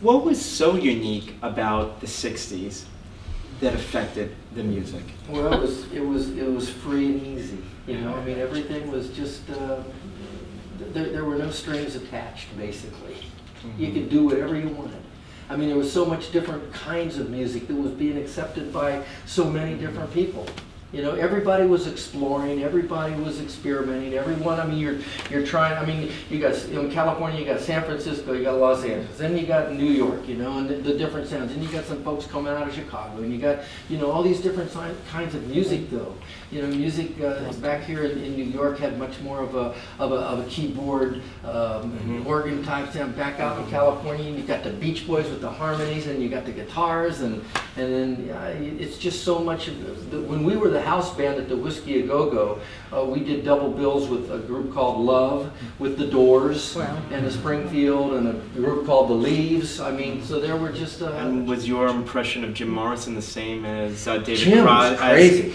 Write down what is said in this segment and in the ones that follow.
What was so unique about the 60s that affected the music? Well, it was free and easy. You know, I mean, everything was just there were no strings attached. Basically, you could do whatever you wanted. I mean, there was so much different kinds of music that was being accepted by so many different people. You know, everybody was exploring, everybody was experimenting, everyone, I mean, you're trying, I mean, you got, in California, you got San Francisco, you got Los Angeles, then you got New York, you know, and the different sounds, and you got some folks coming out of Chicago, and you got, you know, all these different kinds of music, though. You know, music back here in New York had much more of a keyboard, organ type sound. Back out in California, you got the Beach Boys with the harmonies, and you got the guitars, and then it's just so much. When we were the house band at the Whiskey A Go Go, we did double bills with a group called Love, with the Doors, and the Springfield, and a group called the Leaves. I mean, so there were just. And was your impression of Jim Morrison the same as David Jim was Crosby? crazy.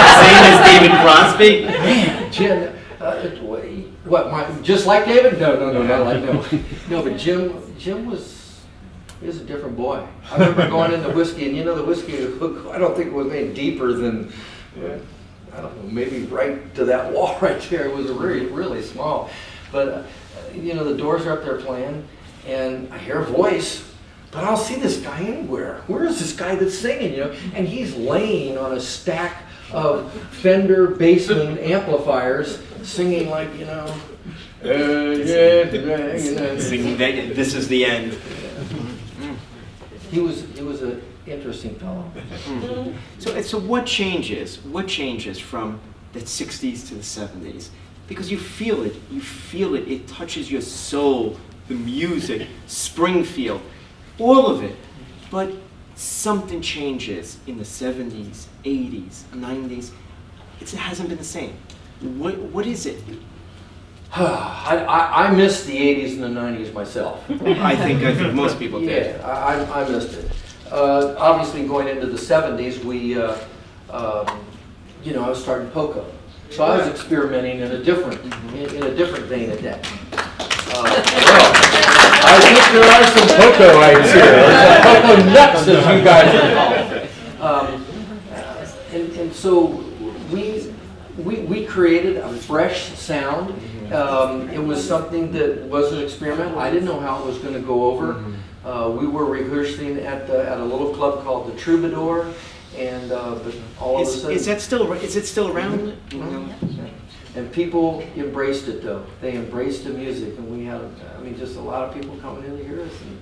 Same as David Crosby? Man, Jim, just like David? No, not like, no. No, but Jim was a different boy. I remember going into Whiskey, and you know the Whiskey, I don't think it was any deeper than, I don't know, maybe right to that wall right there. It was really, really small. But, you know, the Doors are up there playing, and I hear a voice, but I don't see this guy anywhere. Where is this guy that's singing, you know? And he's laying on a stack of Fender Bassman amplifiers, singing like, you know, Singing This Is the End. He was an interesting fellow. So what changes? What changes from the 60s to the 70s? Because you feel it. It touches your soul, the music, Springfield, all of it. But something changes in the 70s, 80s, 90s. It hasn't been the same. What is it? I missed the 80s and the 90s myself. I think most people did. Yeah, I missed it. Obviously, going into the 70s, we, you know, I was starting Poco. So I was experimenting in a different vein at that. Well, I think there are some Pocoites here. Poco nuts, as you guys call them. And so we created a fresh sound. It was something that was an experiment. I didn't know how it was going to go over. We were rehearsing at a little club called the Troubadour, and but all of a sudden, is it still around? And people embraced it, though. They embraced the music, and we had, I mean, just a lot of people coming in to hear us. And